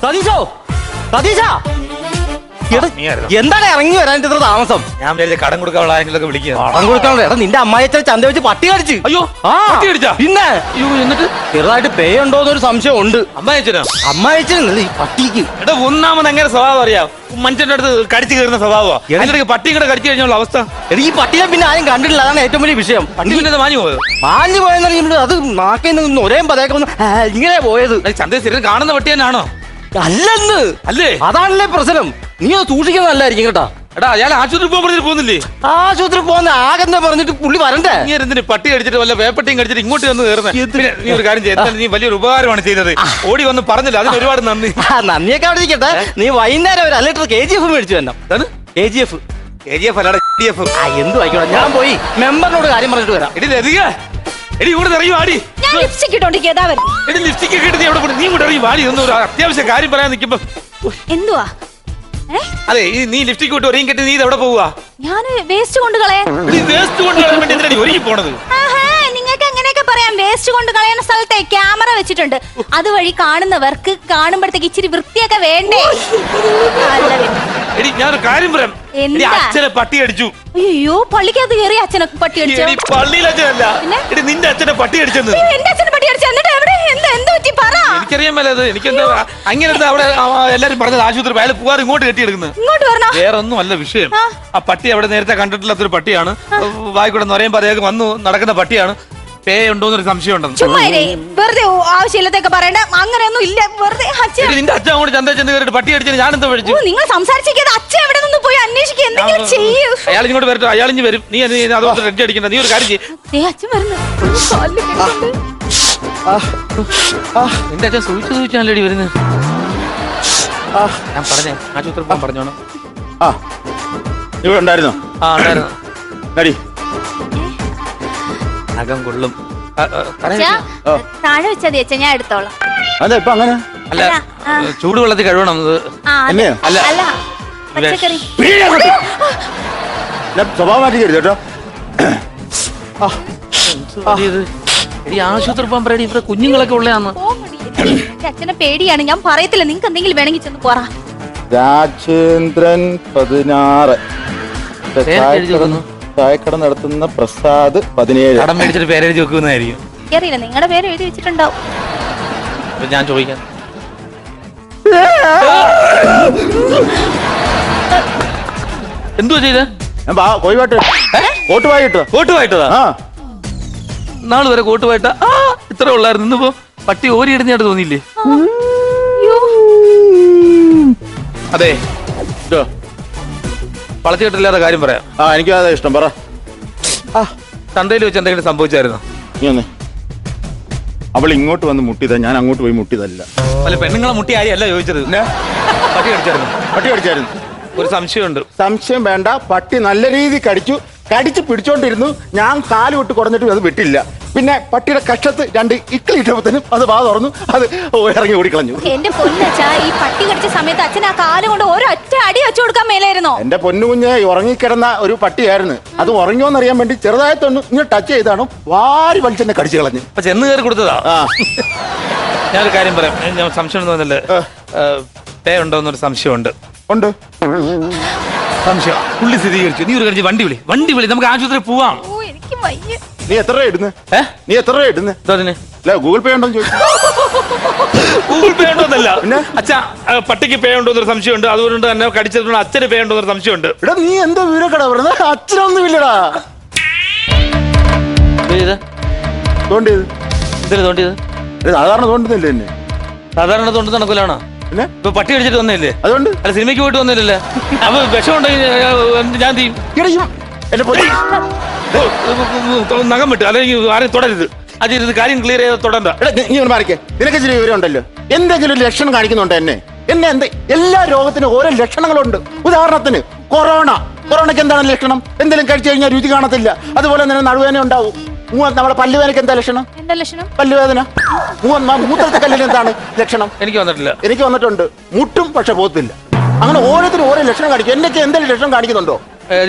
സതീശോ, സതീശാ, എന്താണ് ഇറങ്ങി വരാൻ ഇത്ര താമസം? ഞാൻ വിചാരിച്ച കടം കൊടുക്കാനുള്ള ആരെങ്കിലും വിളിക്കുക. കടം കൊടുക്കാനുള്ള എടാ, നിന്റെ അമ്മായിച്ചൻ ചന്ത വെച്ച് പട്ടി കടിച്ച്. അയ്യോ, പട്ടി കടിച്ചാ? പിന്നെ അയ്യോ, എന്നിട്ട് ചെറുതായിട്ട് പേ ഉണ്ടോന്നൊരു സംശയം ഉണ്ട്. അമ്മായിച്ചനോ? അമ്മായിച്ചനല്ല ഈ പട്ടിക്ക്. എടാ, ഒന്നാമത് എങ്ങനെ സ്വഭാവം അറിയാം? മനുഷ്യന്റെ അടുത്ത് കടിച്ചു കയറുന്ന സ്വഭാവമോ? അതിന്റെ പട്ടി കൂടെ കടിച്ചു കഴിഞ്ഞുള്ള അവസ്ഥ. ഈ പട്ടിയെ പിന്നെ ആരും കണ്ടിട്ടില്ല, അതാണ് ഏറ്റവും വലിയ വിഷയം. പട്ടി പിന്നെ മാഞ്ഞു പോയത്. മാഞ്ഞു പോയെന്ന് അത് നാക്കിൽ നിന്ന് ഒരേ പതേക്കം ഇങ്ങനെ പോയത്. ചന്തയിൽ സ്ഥിരം കാണുന്ന പട്ടി തന്നെയാണോ? അല്ലെന്ന്. അല്ലേ? അതാണല്ലേ പ്രശ്നം. നീ അത് സൂക്ഷിക്കുന്നത് നല്ലതായിരിക്കും കേട്ടാ. എടാ, അയാൾ ആശുപത്രി പോകുന്നില്ലേ? ആശുപത്രി പോകുന്ന ആകെന്ന് പറഞ്ഞിട്ട് പുള്ളി വരണ്ടേ? നീ എന്തിന് പട്ടി കടിച്ചിട്ട് വല്ല വേപ്പട്ടിയും കടിച്ചിട്ട് ഇങ്ങോട്ട് വന്ന് കയറുന്നത്? നീ ഒരു കാര്യം ചെയ്താൽ നീ വലിയൊരു ഉപകാരമാണ് ചെയ്തത്. ഓടി വന്ന് പറഞ്ഞില്ല, അതിന് ഒരുപാട് നന്ദി. നന്ദിയൊക്കെ അവിടെ ഇരിക്കട്ടെ. നീ വൈകുന്നേരം ഒരു 1 ലിറ്റർ KGF മേടിച്ചു തന്നെ. KGF അല്ലാതെ KDF. എന്തു ആയിക്കോട്ടെ, ഞാൻ പോയി മെമ്പറിനോട് കാര്യം പറഞ്ഞിട്ട് വരാം. എടി ഇവിടെ ഇറങ്ങി വാടി. ലിപ്സ്റ്റിക് ഇട്ടോണ്ടിരിക്കുക. എടി ലിപ്സ്റ്റിക് ഒക്കെ ഇട്ട് നീ എവിടെ പോയി? നീ ഇവിടെ ഇറങ്ങി വാടി. ഇതൊന്നും ഒരു അത്യാവശ്യ കാര്യം പറയാൻ നിൽക്കുമ്പോ എന്തുവാ? അതെ, നീ ലിപ്സ്റ്റിക് വിട്ട് ഒരുങ്ങി കെട്ടി നീ ഇത് എവിടെ പോവാ? ഞാന് വേസ്റ്റ് കൊണ്ട് കളയാൻ. വേസ്റ്റ് കൊണ്ട് കളയാൻ വേണ്ടി എന്തിനാണ് ഒരുങ്ങി പോണത്? നിങ്ങൾക്ക് എങ്ങനെയൊക്കെ പറയാം. വേസ്റ്റ് കൊണ്ട് കളയുന്ന സ്ഥലത്തെ ക്യാമറ വെച്ചിട്ടുണ്ട്. അതുവഴി കാണുന്നവർക്ക് കാണുമ്പോഴത്തേക്ക് ഇച്ചിരി വൃത്തിയൊക്കെ വേണ്ടേ? എടി, ഞാനൊരു കാര്യം പറയാം. അച്ഛനെ പട്ടി അടിച്ചു. അയ്യോ, പള്ളിക്കകത്ത് കയറി അച്ഛനെ പട്ടി അടിച്ചു. പള്ളിയിൽ അച്ഛനല്ല, എടി നിന്റെ അച്ഛനെ പട്ടി അടിച്ചെന്ന്. എന്റെ അച്ഛനെ പട്ടി അടിച്ചു. എന്നിട്ട് എവിടെ എന്ത് പറ്റി പറ. എനിക്കറിയാൻ മേലത്. എനിക്കെന്താ അങ്ങനെന്താ അവിടെ എല്ലാരും പറഞ്ഞത് ആശുപത്രി അയാൾ പോകാറ് ഇങ്ങോട്ട് കെട്ടിയെടുക്കുന്നത്. ഇങ്ങോട്ട് വരണോ? വേറെ ഒന്നും അല്ല വിഷയം. ആ പട്ടി അവിടെ നേരത്തെ കണ്ടിട്ടില്ലാത്തൊരു പട്ടിയാണ്. വായിക്കൂടെ പറയുമ്പോ അദ്ദേഹം വന്നു നടക്കുന്ന പട്ടിയാണ്. പേ ഉണ്ടോന്നൊരു സംശയം ഉണ്ടെന്ന്. ചുമ്മാ വെറുതെ ആവശ്യമില്ലാത്തൊക്കെ പറയണ്ട. അങ്ങനെയൊന്നും ഇല്ല. വെറുതെ നിന്റെ അച്ഛൻ അങ്ങോട്ട് ചന്ത ചെന്ന് കയറിട്ട് പട്ടി അടിച്ചാൽ ഞാൻ എന്താ പഠിച്ചു? നിങ്ങൾ സംസാരിച്ചിരിക്കാതെ അച്ഛൻ എവിടെ നിന്ന് പോയി അന്വേഷിക്കുക. എന്തെങ്കിലും ചെയ്യൂ. അയാൾ ഇങ്ങോട്ട് വരട്ടെ. അയാൾ ഇനി വരും. നീ അതുകൊണ്ട് റെഡി അടിക്കണ്ട. നീ ഒരു കാര്യം ചെയ്യും. അച്ഛൻ വരുന്നു. നിന്റെ അച്ഛൻ സൂചിച്ചാണല്ലേടി വരുന്നത്. ഞാൻ പറഞ്ഞേ, ആശുപത്രി പോകാൻ പറഞ്ഞോണം. ഇവിടെ ഉണ്ടായിരുന്നോ? ഉണ്ടായിരുന്നു. അകം കൊള്ളും. താഴെ വെച്ചതി അച്ഛൻ, ഞാൻ എടുത്തോളാം. അതെ, ഇപ്പൊ അങ്ങനെ അല്ല, ചൂടുവെള്ളത്തിൽ കഴുകണം. അല്ല, പച്ചക്കറി സ്വഭാവം മാറ്റിക്കരുത് കേട്ടോ. ആശുപത്രി പോകാൻ പറയടി. ഇവിടെ കുഞ്ഞുങ്ങളൊക്കെ ഉള്ളതാന്ന്. അച്ഛനെ പേടിയാണ്. ഞാൻ പറയത്തില്ല. നിങ്ങൾക്ക് എന്തെങ്കിലും വേണമെങ്കിൽ ചെന്ന് പറ. രാജേന്ദ്രൻ 16 ചായക്കട നടത്തുന്ന പ്രസാദ് 17. കടം മേടിച്ചിട്ട് പേരെഴുതി വെക്കുന്നതായിരിക്കും. അറിയില്ല, നിങ്ങളുടെ പേര് എഴുതി വെച്ചിട്ടുണ്ടാവും. ഞാൻ ചോദിക്കാം. എന്തുവാ ചെയ്ത? കോട്ടുവായിട്ടതാ. നാള് വരെ കോട്ടുവായിട്ടാ. ഇത്ര ഉള്ളായിരുന്നു. ഇന്നിപ്പോ പട്ടി ഓരി ഇടുന്നതായിട്ട് തോന്നിയില്ലേ? അതെ, വളച്ചിട്ടില്ലാത്ത കാര്യം പറയാം. എനിക്ക് അതാ ഇഷ്ടം. പറ. ചന്തയിൽ വെച്ച് എന്തെങ്കിലും സംഭവിച്ചായിരുന്നോ? അവൾ ഇങ്ങോട്ട് വന്ന് മുട്ടിയതാ, ഞാൻ അങ്ങോട്ട് പോയി മുട്ടിയതല്ല. അല്ല, പെണ്ണുങ്ങളെ മുട്ടി ആരെയല്ല ചോദിച്ചത്. പട്ടി കടിച്ചായിരുന്നു. ഒരു സംശയമുണ്ട്. സംശയം വേണ്ട. പട്ടി നല്ല രീതിയിൽ കടിച്ച് പിടിച്ചോണ്ടിരുന്നു. ഞാൻ കാല് വിട്ട് കുറഞ്ഞിട്ട് അത് വിട്ടില്ല. പിന്നെ പട്ടിയുടെ കക്ഷത്ത് 2 ഇക്കിളി ഇട്ടപ്പത്തിനും അത് വാ തുറന്നു. അത് ഇറങ്ങി ഓടിക്കളഞ്ഞു. എന്റെ പൊന്നച്ചാ, ഈ പട്ടി കടിച്ച സമയത്ത് അച്ഛൻ ആ കാല് കൊണ്ട് ഒരൊറ്റ അടി വെച്ചു കൊടുക്കാൻ മേലായിരുന്നോ? എന്റെ പൊന്നുകുഞ്ഞ് ഉറങ്ങിക്കിടന്ന ഒരു പട്ടിയായിരുന്നു. അത് ഉറങ്ങിയോന്നറിയാൻ വേണ്ടി ചെറുതായിട്ടൊന്ന് ഇങ്ങനെ ടച്ച് ചെയ്താണ് വാരി വലിച്ചെന്നെ കടിച്ചു കളഞ്ഞു. അപ്പൊ ചെന്ന് കയറി കൊടുത്തതാ. ഞാനൊരു കാര്യം പറയാം. ഞാൻ സംശയം തോന്നല്ലേ, പേ ഉണ്ടോന്നൊരു സംശയമുണ്ട്. ഉണ്ട് സംശയം. പുള്ളി സ്ഥിരീകരിച്ചു. നീ ഒരു കാര്യം, വണ്ടി വിളി, നമുക്ക് ആശുപത്രി പോവാം. എനിക്ക് വയ്യ. നീ എത്ര രൂപ ഇടുന്നേ? അല്ല, ഗൂഗിൾ പേ ഉണ്ടോ ചോദിച്ചു. ഗൂഗിൾ പേ ഉണ്ടോന്നല്ല, അച്ഛാ പട്ടിക്ക് പേ ഉണ്ടോന്നൊരു സംശയമുണ്ട്. അതുകൊണ്ട് തന്നെ കടിച്ചതുകൊണ്ട് അച്ഛന് പേ ഉണ്ടോന്നൊരു സംശയമുണ്ട്. എടാ, നീ എന്താ വിവരക്കടാ പറയുന്നത്? അച്ഛനൊന്നും ഇല്ലടാ. സാധാരണ തോണ്ടുന്നില്ല എന്നെ. സാധാരണ തോണ്ട് നടക്കൂലാണോ? പിന്നെ ഇപ്പൊ പട്ടി അടിച്ചിട്ട് വന്നില്ലേ? അതുകൊണ്ട് അല്ല, സിനിമയ്ക്ക് പോയിട്ട് വന്നില്ലല്ലേ? അപ്പൊ വിഷം ഉണ്ടെങ്കിൽ ഞാൻ ചെയ്യും. നഖം വിട്ട്, അല്ലെങ്കിൽ ആരെയും തുടരുത്. അതിരുന്ന് കാര്യം ക്ലിയർ ചെയ്ത് തൊടണ്ട. നീ മാറിക്കേ. നിനക്ക് ഇച്ചിരി വിവരം ഉണ്ടല്ലോ. എന്തെങ്കിലും ലക്ഷണം കാണിക്കുന്നുണ്ടോ എന്നെ? എല്ലാ രോഗത്തിനും ഓരോ ലക്ഷണങ്ങളുണ്ട്. ഉദാഹരണത്തിന് കൊറോണയ്ക്ക് എന്താണ് ലക്ഷണം? എന്തെങ്കിലും കഴിച്ചു കഴിഞ്ഞാൽ രുചി കാണത്തില്ല. അതുപോലെ തന്നെ നടുവേദന ഉണ്ടാവും. നമ്മളെ പല്ലുവേദനയ്ക്ക് എന്താ ലക്ഷണം? പല്ലുവേദന. മൂത്രത്തെ കല്ലിന് എന്താണ് ലക്ഷണം? എനിക്ക് വന്നിട്ടില്ല. എനിക്ക് വന്നിട്ടുണ്ട്. മുട്ടും പക്ഷെ പോകത്തില്ല. അങ്ങനെ ഓരോരുത്തരും ഓരോ ലക്ഷണം കാണിക്കും. എന്തൊക്കെ എന്തെങ്കിലും ലക്ഷണം കാണിക്കുന്നുണ്ടോ?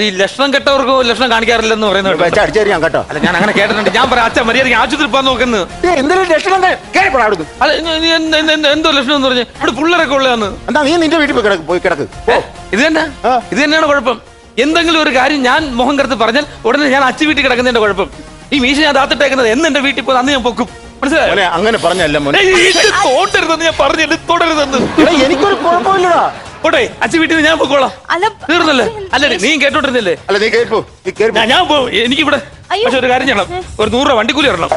ഈ ലക്ഷണം കെട്ടവർക്ക് ലക്ഷണം കാണിക്കാറില്ലെന്ന് പറയുന്നത് വെച്ച് അടിച്ചേരിയാൻ കേട്ടോ. അല്ല ഞാൻ അങ്ങനെ കേട്ടിട്ടുണ്ട്. ഞാൻ പറയാം അച്ഛൻ മര്യാദയ്ക്ക് ആശുപത്രി പോകാൻ നോക്കുന്നു. എന്തെങ്കിലും ലക്ഷണം കേൾപ്പടാ അവിടുന്ന്. അല്ല എന്തോ ലക്ഷണം എന്ന് പറഞ്ഞ് ഇവിടെ പിള്ളേരൊക്കെ ഉള്ളതാണ്. എന്താ നീ നിന്റെ വീട്ടിൽ പോയി കിടക്ക്. ഇത് തന്നെ ഇത് തന്നെയാണ് കുഴപ്പം. എന്തെങ്കിലും ഒരു കാര്യം ഞാൻ മുഖം കറുത്ത് പറഞ്ഞാൽ ഉടനെ ഞാൻ അച്ഛൻ വീട്ടിൽ കിടക്കുന്നതിന്റെ കുഴപ്പം. ഈ മീശ ഞാൻ താത്തിട്ടേക്കുന്നത് എന്ന് എന്റെ വീട്ടിൽ പോയി അന്ന് ഞാൻ പൊക്കും. മനസ്സിലായോ? മോനെ അങ്ങനെ പറഞ്ഞല്ല മോനെ. തോട്ടരുതെന്ന് ഞാൻ പറഞ്ഞില്ല, തുടരുതെന്ന്. എനിക്കൊരു കുഴപ്പമില്ലടാ. ഓട്ടെ അച്ഛൻ വീട്ടിൽ ഞാൻ പൊക്കോളാം. അല്ല തീർന്നല്ലേ? അല്ലേ നീ കേട്ടോണ്ടിരുന്നില്ലേ? അല്ല നീ കേൾപ്പോ. ഞാൻ പോകും. എനിക്കിവിടെ പക്ഷെ ഒരു കാര്യം ചെയ്യണം. ഒരു 100 രൂപ വണ്ടിക്കൂലി ഇറങ്ങണം.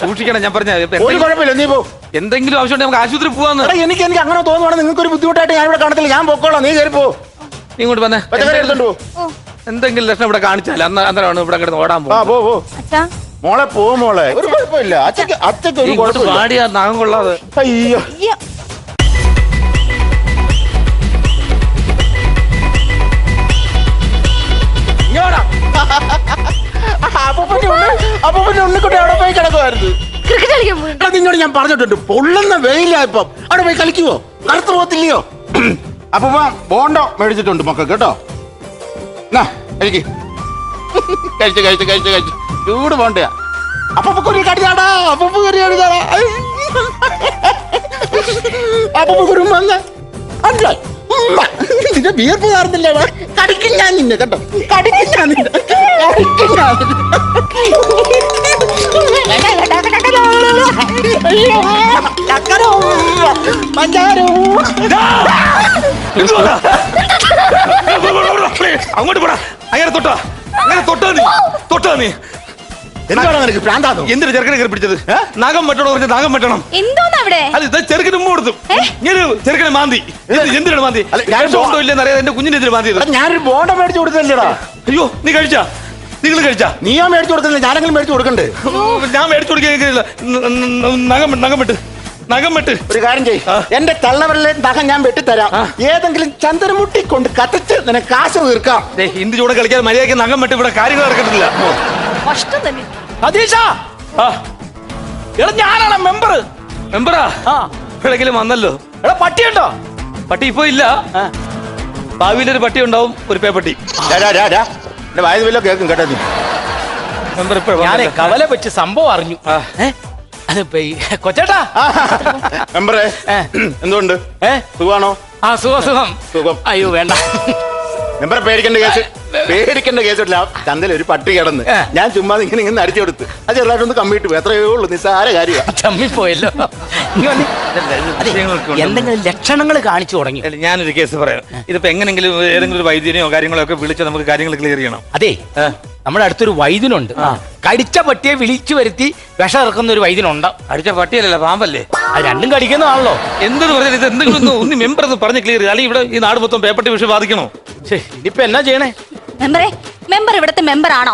സൂക്ഷിക്കണം. ഞാൻ പറഞ്ഞ ഒരു കുഴപ്പമില്ല, നീ പോ. എന്തെങ്കിലും ആവശ്യമുണ്ടെങ്കിൽ നമുക്ക് ആശുപത്രി പോവാന്ന്. എനിക്ക് അങ്ങനെ തോന്നുവാണെങ്കിൽ നിങ്ങൾക്ക് ഒരു ബുദ്ധിമുട്ടായിട്ട് ഞാൻ ഇവിടെ കാണത്തില്ല. ഞാൻ പൊക്കോളാം, നീ കയറി പോ. നീ ഇങ്ങോട്ട് വന്നേ. എന്തെങ്കിലും ലക്ഷണം ഇവിടെ കാണിച്ചാൽ അന്നേരമാണ് ഇവിടെ കിടന്ന് ഓടാൻ പോകും. അച്ഛാ മോളെ പോ മോളെ, ഒരു കുഴപ്പമില്ല. അച്ഛക്ക് ഒരു കുഴപ്പമില്ല. പാടിയാ നാഗം കൊള്ളാതെ. അയ്യോ അപ്പൊ ഉണ്ണിക്കുട്ടി അവിടെ പോയി കിടക്കുമായിരുന്നു. ക്രിക്കറ്റ് കളിക്കാൻ പോയി. നിന്നോട് ഞാൻ പറഞ്ഞിട്ടുണ്ട്, പൊള്ളുന്ന വെയിലായപ്പം അവിടെ പോയി കളിക്കുവോ? കറുത്തു പോകത്തില്ലയോ? അപ്പൊ ബോണ്ടോ മേടിച്ചിട്ടുണ്ട് മക്കൾക്ക് കേട്ടോ. എനിക്ക് കഴിച്ച് ചൂട് പോണ്ടയാ. അപ്പൊ കുരി കടിയാടാ. അപ്പൊ കുരി അടിച്ചാടാ. അപ്പൊ കുരും വന്ന നിന്റെ വിയർപ്പ് കാർന്നില്ല. കടിക്കും ഞാൻ നിന്നെ കേട്ടോ. കടിക്കും ഞാൻ നിന്നെ. അങ്ങോട്ട് പോടാ. അങ്ങനെ തൊട്ടാ നീ എന്താണ് നിനക്ക് പ്രാന്താണോ? എന്തിനാ ചെറുക്കനെ കയറി പിടിച്ചത്? നഖം വെട്ടണോ പറഞ്ഞ നഖം വെട്ടണം. എന്തോന്ന് അവിടെ? അത് ചെറുക്കന് ഉമ്മ കൊടുത്തു. ഇങ്ങനെ ചെറുക്കനെ മാന്തി. എന്തിനാണ് മാന്തി? ഉണ്ടോ ഇല്ലെന്ന് അറിയാതെ എന്റെ കുഞ്ഞിനെ എന്തിനു മാന്തിയത്? ഞാനൊരു ബോണ്ട മേടിച്ചു കൊടുത്തില്ലടാ. അയ്യോ നീ കഴിച്ചാ? നിങ്ങൾ കഴിച്ചാ? നീയോ മേടിച്ചു കൊടുക്കുന്നില്ല, ഞാനെങ്കിലും മേടിച്ചു കൊടുക്കണ്ടേ? ഞാൻ മേടിച്ചു കൊടുക്കില്ല. നഖം വെട്ട്. ഒരു കാര്യം ചെയ്യ്, എന്റെ തള്ളവരലെ നഖം ഞാൻ വെട്ടിത്തരാം. ഏതെങ്കിലും ചന്ദ്രമുട്ടി കൊണ്ട് കത്തിച്ച് നിനക്ക് കാശ് തീർക്കാം. ഹിന്ദി ചൂടെ കളിക്കാൻ മര്യാദയ്ക്ക് നഖം വെട്ട്. ഇവിടെ കാര്യങ്ങൾ നടക്കത്തില്ല. കഷ്ടം തന്നെ. സതീഷാ, എടാ ഞാനാണ് മെമ്പറാ. എവിടെങ്കിലും വന്നല്ലോ. എടാ പട്ടിയുണ്ടോ? പട്ടി ഇപ്പൊ ഇല്ല. ഭാവിയിലൊരു പട്ടി ഉണ്ടാവും, ഒരു പേപ്പട്ടി. എന്റെ വായത് വല്ലോ കേൾക്കും കേട്ടോ. നീ മെമ്പർ ഇപ്പൊ ഞാനേ കവല വെച്ച് സംഭവം അറിഞ്ഞു. കൊച്ചേട്ടാ മെമ്പറേ, എന്തുകൊണ്ട് സുഖമാണോ? സുഖം. അയ്യോ വേണ്ട മെമ്പറെ, പേടിക്കേണ്ട കേസില്ല. ചന്തയിൽ ഒരു പട്ടി കിടന്ന് ഞാൻ ചുമ്മാ ഇങ്ങനെ അടിച്ചു കൊടുത്ത് അത് ചെറുതായിട്ടൊന്ന് കമ്മിട്ട് പോയി. എത്രയേ ഉള്ളൂ, നിസ്സാര കാര്യമാണ്. ചമ്മിപ്പോയല്ലോ. എന്തെങ്കിലും ലക്ഷണങ്ങൾ കാണിച്ചു തുടങ്ങി. ഞാനൊരു കേസ് പറയാം. ഇതിപ്പോ എങ്ങനെങ്കിലും ഏതെങ്കിലും ഒരു വൈദ്യനെയോ കാര്യങ്ങളോ ഒക്കെ വിളിച്ച് നമുക്ക് കാര്യങ്ങൾ ക്ലിയർ ചെയ്യണം. അതെ, നമ്മുടെ അടുത്തൊരു വൈദ്യനുണ്ട്. കടിച്ച പട്ടിയെ വിളിച്ചു വരുത്തി വിഷം ഇറക്കുന്ന ഒരു വൈദ്യനുണ്ട്. അടിച്ച പട്ടിയല്ലല്ലോ, പാമ്പല്ലേ? അത് രണ്ടും കടിക്കുന്നതാണല്ലോ. എന്തെന്ന് പറഞ്ഞാൽ ഇത് എന്തെങ്കിലും ഒന്ന് മെമ്പർ ഒന്ന് പറഞ്ഞ് ക്ലിയർ ചെയ്യും. അല്ലെങ്കിൽ ഇവിടെ ഈ നാട് മൊത്തം പേപ്പട്ടി വിഷയം ബാധിക്കണോ? ഇനിയിപ്പോ എന്നാ ചെയ്യണേ? മെമ്പർ ഇവിടുത്തെ മെമ്പർ ആണോ?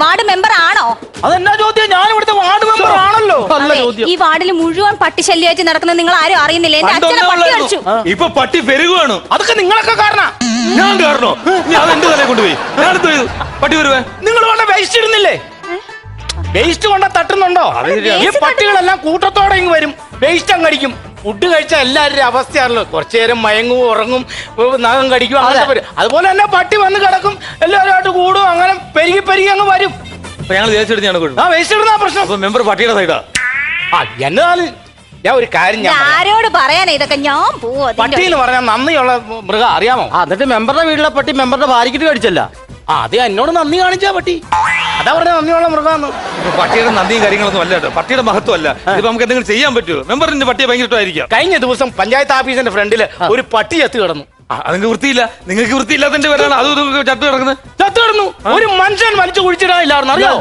വാർഡ് മെമ്പർ ആണോ? അതെന്നാ ചോദ്യം? ഞാൻ ഇവിടുത്തെ വാർഡ് മെമ്പർ ആണല്ലോ. ഈ വാർഡിൽ മുഴുവൻ പട്ടി ശല്യമായിട്ട് നടക്കുന്നത് നിങ്ങൾ ആരും അറിയുന്നില്ല. എന്റെ അച്ഛനെ പട്ടി കടിച്ചു. ഇപ്പൊ പട്ടി പെരുകുവാണ്. അതൊക്കെ നിങ്ങളൊക്കെ കാരണം. ഞാൻ കാരണോ? ഞാൻ എന്റെ തലയെ കൊണ്ടുപോയി. ഞാനെന്ത് ചെയ്തു? പട്ടി വരുവേ? നിങ്ങൾ കൊണ്ട് വേസ്റ്റ് ഇടുന്നില്ലേ? വേസ്റ്റ് കൊണ്ട തട്ടുന്നുണ്ടോ? ഈ പട്ടികളെല്ലാം കൂട്ടത്തോടെ ഇങ്ങ് വരും, വേസ്റ്റ് അങ്ങ് കടിക്കും. ഫുഡ് കഴിച്ചാൽ എല്ലാവരുടെ അവസ്ഥയാണല്ലോ. കുറച്ചു നേരം മയങ്ങും, ഉറങ്ങും, നഖം കടിക്കും, അങ്ങനത്തെ വരും. അതുപോലെ തന്നെ പട്ടി വന്ന് കിടക്കും, എല്ലാവരുമായിട്ട് കൂടും, അങ്ങനെ പെരുകി അങ്ങ് വരും. ഞങ്ങൾ ദേശെടുത്ത് ഞാൻ കൊടുക്കും. വേസ്റ്റ് ഇടുന്ന പ്രശ്നം. അപ്പൊ മെമ്പർ പട്ടിയുടെ സൈഡാ. എന്നാണ് ഞാൻ ഒരു കാര്യം ആരോട് പറയാനാ ഇതൊക്കെ? ഞാൻ പോവാ. പട്ടി എന്ന് പറഞ്ഞാൽ നന്ദിയുള്ള മൃഗം, അറിയാമോ? എന്നിട്ട് മെമ്പറുടെ വീട്ടിലെ പട്ടി മെമ്പറുടെ ഭാര്യയ്ക്ക് കടിച്ചല്ല. അത് എന്നോട് നന്ദി കാണിച്ചാ പട്ടി. അതാ പറഞ്ഞ നന്ദിയുള്ള മൃഗമാണ്. പട്ടിയുടെ നന്ദിയും കാര്യങ്ങളൊന്നും അല്ല കേട്ടോ. പട്ടിയുടെ മഹത്വമല്ല. ഇപ്പൊ നമുക്ക് എന്തെങ്കിലും ചെയ്യാൻ പറ്റുമോ? മെമ്പറിന്റെ പട്ടിയെ ഭയങ്കര ഇഷ്ടമായിരിക്കാം. കഴിഞ്ഞ ദിവസം പഞ്ചായത്ത് ഓഫീസിന്റെ ഫ്രണ്ടില് ഒരു പട്ടി ചത്ത് കിടന്നു. നിങ്ങൾക്ക് വൃത്തിയില്ല. നിങ്ങൾക്ക് വൃത്തിയില്ലാത്തതിന്റെ പേരാണ് അത് ചത്തു കിടന്നു. ഒരു മനുഷ്യൻ വലിച്ചു കുഴിച്ചിടാനില്ലായിരുന്നു, അറിയാമോ?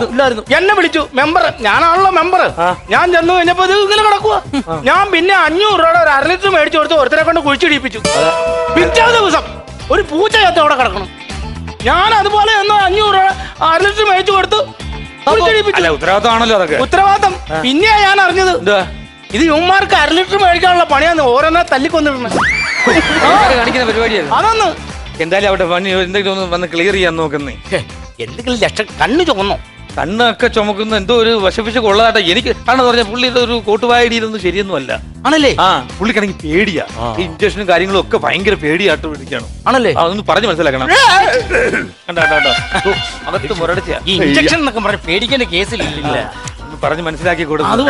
എന്നെ വിളിച്ചു മെമ്പർ. ഞാനാണല്ലോ മെമ്പർ. ഞാൻ ചെന്നു കഴിഞ്ഞപ്പോ ഇത് ഇങ്ങനെ കിടക്കുക. ഞാൻ പിന്നെ 500 രൂപയുടെ ഒരു 1/2 ലിറ്റർ മേടിച്ചു കൊടുത്ത് ഒരുത്തരെ കൊണ്ട് കുഴിച്ചിടിപ്പിച്ചു. പിറ്റേ ദിവസം ഒരു പൂച്ച ചത്ത് അവിടെ കിടക്കണം. ഞാൻ അതുപോലെ 500 രൂപ 1/2 ലിറ്റർ മേടിച്ചു കൊടുത്തു. ഉത്തരവാദിത്തമാണല്ലോ അതൊക്കെ. ഉത്തരവാദിത്തം. പിന്നെയാ ഞാൻ അറിഞ്ഞത് ഇത് യുവമാർക്ക് 1/2 ലിറ്റർ മേടിക്കാനുള്ള പണിയാന്ന്. ഓരോന്നെ തല്ലിക്കൊന്നിരുന്നത് കാണിക്കുന്ന പരിപാടിയാണ്. അതൊന്ന് എന്തായാലും അവിടെ പണി എന്തെങ്കിലും ഒന്ന് വന്ന് ക്ലിയർ ചെയ്യാൻ നോക്കുന്നേ. എന്തെങ്കിലും ലക്ഷം കണ്ണു ചുവന്നോ? കണ്ണൊക്കെ ചുമക്കുന്ന എന്തോ ഒരു വശപ്പിച്ച് കൊള്ളതാട്ടെ എനിക്ക് ആണെന്ന് പറഞ്ഞ പുള്ളി ഇതൊരു കോട്ടുവായടിയിലൊന്നും ശരിയൊന്നും അല്ല. ആണല്ലേ? ആ പുള്ളിക്കാണെങ്കിൽ പേടിയാ. ഈ ഇഞ്ചക്ഷനും കാര്യങ്ങളും ഒക്കെ ഭയങ്കര പേടിയായിട്ട് വിളിക്കാണ്. ആണല്ലേ? അതൊന്ന് പറഞ്ഞു മനസ്സിലാക്കണം. അകത്ത് മുരടിച്ച ഈ ഇഞ്ചക്ഷൻ എന്നൊക്കെ പറഞ്ഞ പേടിക്കേണ്ട കേസിലില്ല. ഒന്ന് പറഞ്ഞ് മനസ്സിലാക്കി കൊടുക്കും. അത്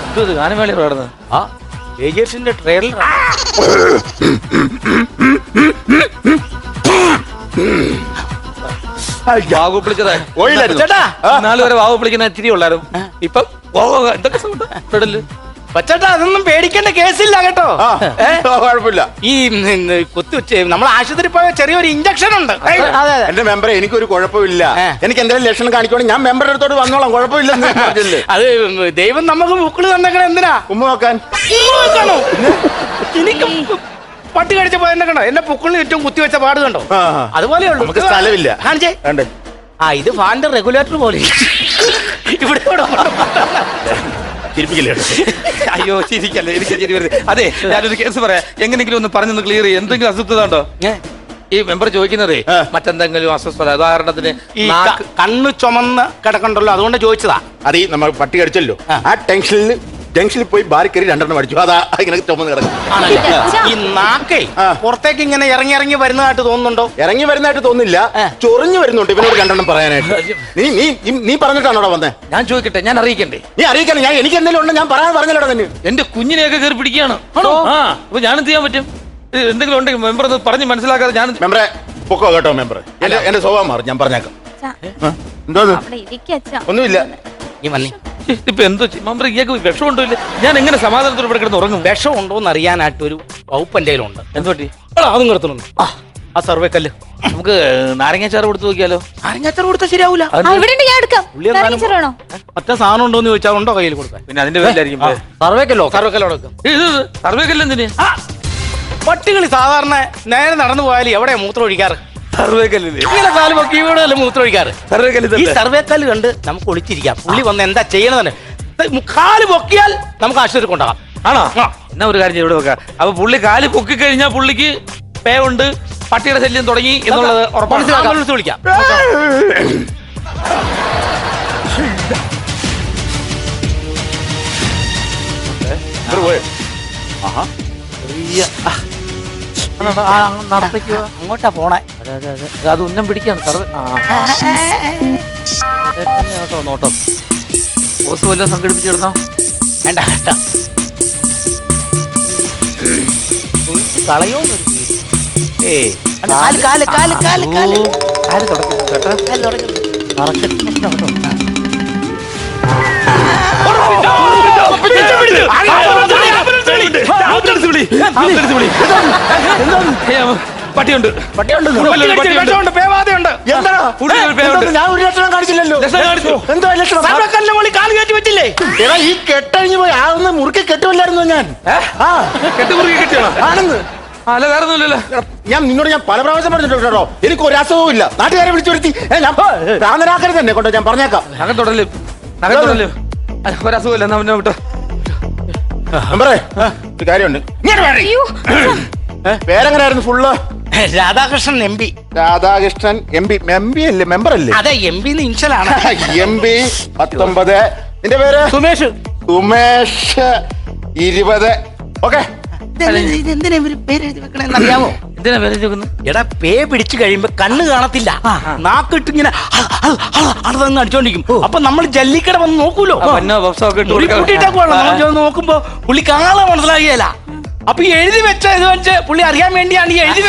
എന്തോ ഗാനമേള നടന്നത്. ആ ഏജൻസിന്റെ ട്രെയിലർ. വാവ് വിളിച്ചതാ. ചേട്ടാ നാല് വരെ വാവ് വിളിക്കുന്ന ഇത്തിരി ഉള്ളായിരുന്നു. ഇപ്പം എന്തൊക്കെ സൗണ്ട് പെടല്. പച്ചേട്ടാ അതൊന്നും പേടിക്കേണ്ട കേസില്ല കേട്ടോ. കുഴപ്പമില്ല. ഈ കുത്തി വെച്ച് നമ്മൾ ആശുപത്രി പോയ ചെറിയൊരു ഇഞ്ചക്ഷൻ ഉണ്ട്. എന്റെ മെമ്പറെ എനിക്കൊരു കുഴപ്പമില്ല. എനിക്ക് എന്തെങ്കിലും ലക്ഷണം കാണിക്കുവാണെങ്കിൽ ഞാൻ മെമ്പറുടെ അടുത്തോട്ട് വന്നോളാം. കുഴപ്പമില്ല. അത് ദൈവം നമുക്ക് മുക്കിള് തന്നേക്കണ എന്തിനാ? ഉമ്മ നോക്കാൻ. നോക്കാണോ? എനിക്ക് പട്ടി കടിച്ച പോയെന്നെ കണ്ടോ? എന്നെ പൊക്കിളിന് ചുറ്റും കുത്തി വെച്ച പാട് കണ്ടോ? അതുപോലെ നമുക്ക് സ്ഥലമില്ല. കാണിച്ചേ. ആ ഇത് ഫാനിന്റെ റെഗുലേറ്റർ പോലെ ഇവിടെ അയ്യോ ചിരിക്കല്ലേ, എനിക്ക് ചിരി വരുന്നത്. അതെ, ഞാനൊരു കേസ് പറയാം. എങ്ങനെങ്കിലും ഒന്ന് പറഞ്ഞൊന്ന് ക്ലിയർ ചെയ്യും. എന്തെങ്കിലും അസ്വസ്ഥത ഉണ്ടോ? ഈ മെമ്പർ ചോദിക്കുന്നതേ മറ്റെന്തെങ്കിലും അസ്വസ്ഥത, ഉദാഹരണത്തിന് ഈ കണ്ണ് ചുമന്ന് കിടക്കണ്ടല്ലോ, അതുകൊണ്ട് ചോദിച്ചതാ. അത് നമ്മൾ പട്ടി കടിച്ചല്ലോ, ആ ജംഗ്ഷനിൽ പോയി ബാരി കയറി 2 അടിച്ചു. അതാ ഇങ്ങനെ ചുമന്ന് കിടക്കും. ഈ നാക്കേ പുറത്തേക്ക് ഇങ്ങനെ ഇറങ്ങി വരുന്നതായിട്ട് തോന്നുന്നുണ്ടോ? ഇറങ്ങി വരുന്നതായിട്ട് തോന്നില്ല, ചൊറിഞ്ഞു വരുന്നുണ്ട് ഇവനോട് 2 പറയാനായിട്ട്. നീ പറഞ്ഞിട്ടാണോടാ വന്നേ? ഞാൻ ചോദിക്കട്ടെ, ഞാൻ അറിയിക്കണ്ടേ? നീ അറിയിക്കണം. ഞാൻ എനിക്ക് എന്തെങ്കിലും ഉണ്ട് ഞാൻ പറയാൻ പറഞ്ഞല്ലോടാ തന്നെ. എന്റെ കുഞ്ഞിനെയൊക്കെ കയറി പിടിക്കുകയാണ്. അപ്പൊ ഞാൻ എന്ത് ചെയ്യാൻ പറ്റും? എന്തെങ്കിലും ഉണ്ടെങ്കിൽ മെമ്പർ ഒന്ന് പറഞ്ഞ് മനസ്സിലാക്കാതെ ഞാൻ മെമ്പറെ പൊക്കോ കേട്ടോ. മെമ്പർ എന്റെ സ്വഭാവം മാറും, ഞാൻ പറഞ്ഞേക്കാം. എന്തോ ഒന്നുമില്ല. നീ വന്നി ഇപ്പൊ എന്തോ മെമ്പർ ഇയാൾക്ക് വിഷം ഉണ്ടോ ഇല്ല? ഞാൻ എങ്ങനെ സമാധാനത്തോടെ ഇവിടെ കിടന്ന് ഉറങ്ങും? വിഷം ഉണ്ടോന്ന് അറിയാനായിട്ട് ഒരു വകുപ്പ് എന്റെ കയ്യിലുണ്ട്. എന്തോട്ടി അതും കിടത്തുന്നുണ്ട്. ആ സർവേ കല്ല് നമുക്ക് നാരങ്ങാച്ചാറ് കൊടുത്തു നോക്കിയാലോ? നാരങ്ങാച്ചാറ് കൊടുത്താൽ ശരിയാവൂല. മറ്റേ സാധനം ഉണ്ടോന്ന് ചോദിച്ചാൽ ഉണ്ടോ കയ്യിൽ കൊടുക്കാൻ? പിന്നെ അതിന്റെ പേരിലായിരിക്കും സർവേക്കല്ലോ. സർവേക്കല്ലോ കൊടുക്കും. സർവേക്കല്ല് എന്തിന്? പട്ടികളി സാധാരണ നേരെ നടന്നു പോയാൽ എവിടെയാ മൂത്രം ഒഴിക്കാറ്? സർവേക്കല്ലില്. ഇങ്ങനെ കാല് പൊക്കി ഇവിടെ മൂത്രം ഒഴിക്കാറ്. സർവേക്കല്ല്. ഈ സർവേക്കല്ല് കണ്ട് നമുക്ക് ഒളിച്ചിരിക്കാം. പുള്ളി വന്ന് എന്താ ചെയ്യണമെന്ന് കാല് പൊക്കിയാൽ നമുക്ക് ആശുപത്രി കൊണ്ടാകാം. ആണോ? എന്നാ ഒരു കാര്യം ഇവിടെ നോക്കാം. അപ്പൊ പുള്ളി കാല് പൊക്കി കഴിഞ്ഞാൽ പുള്ളിക്ക് പേ ഉണ്ട്, പട്ടിയുടെ ശല്യം തുടങ്ങി എന്നുള്ളത് ഉറപ്പാണ്. വിളിക്കാം. അങ്ങോട്ടാ പോണേ. അത് ഉന്നം പിടിക്കാണ് കേട്ടോ. നോട്ടം ബോസ് വല്ലതും സംഘടിപ്പിച്ചിടുന്നോ? വേണ്ട വേണ്ട, കളയോ. പട്ടിയുണ്ട്. പേവാതയുണ്ട്. ഞാൻ ഒരു ലക്ഷണം കാണിച്ചില്ലല്ലോ. എന്തോ ലക്ഷണം? കാല് കയറ്റി പറ്റില്ലേ? എടാ ഈ കെട്ടഴിഞ്ഞു പോയി. ആ ഒന്ന് മുറുക്കി കെട്ടുമില്ലായിരുന്നു ഞാൻ. കെട്ടുമുറുക്കി കെട്ടിയാണോ? ആണെന്ന്. അല്ല വേറെ ഒന്നുമില്ലല്ലോ. നിന്നോട് ഞാൻ പല പ്രാവശ്യം പറഞ്ഞിട്ടുണ്ട് കേട്ടോ, എനിക്ക് ഒരു അസുഖവും ഇല്ല. നാട്ടുകാരെ വിളിച്ചു വരുത്തി ഞാൻ ഭ്രാന്തനാക്കരുത് തന്നെ കൊണ്ടോ, ഞാൻ പറഞ്ഞേക്കാം. നഖത്തൊടല് ഒരസുഖമില്ല. എന്നാ പിന്നെ വിട്ടോ. ഒരു കാര്യമുണ്ട്. പേരെങ്ങനെയായിരുന്നു full? Radhakrishnan MP. Radhakrishnan MP. MP അല്ലേ, മെമ്പർ അല്ലേ? അതെ, MP ഇൻഷലാണ്. MP 19. നിന്റെ പേര്? സുമേഷ്. സുമേഷ് 20. ഓക്കെ. എന്തിനാ ഇവര് പേരെഴുതി വെക്കണെന്നറിയാമോ? എന്തിനാ പേര് വെക്കുന്നത്? എടാ പേ പിടിച്ചു കഴിയുമ്പോ കണ്ണ് കാണത്തില്ല, നാക്കിട്ട് ഇങ്ങനെ അടതങ്ങ് അടിച്ചോണ്ടിരിക്കും. അപ്പൊ നമ്മൾ ജല്ലിക്കട വന്ന് നോക്കൂലോ, നോക്കുമ്പോ പുള്ളി കാണാൻ മനസ്സിലാകിയല്ല. അപ്പൊ ഈ എഴുതി വെച്ച ഇത് വെച്ച് പുള്ളി അറിയാൻ വേണ്ടിയാണ് ഈ എഴുതി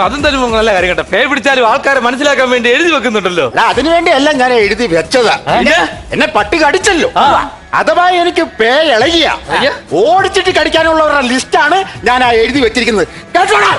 അതെന്തായാലും നല്ല കാര്യം കേട്ടോ. പേ പിടിച്ചാലും ആൾക്കാരെ മനസ്സിലാക്കാൻ വേണ്ടി എഴുതി വെക്കുന്നുണ്ടല്ലോ. അതിനു വേണ്ടിയല്ല ഞാൻ എഴുതി വെച്ചതാ. എന്നെ പട്ടി കടിച്ചല്ലോ, അഥവാ എനിക്ക് പേ ഇളകിയ ഓടിച്ചിട്ട് കടിക്കാനുള്ളവരുടെ ലിസ്റ്റാണ് ഞാൻ എഴുതി വെച്ചിരിക്കുന്നത്. കേട്ടോടാ.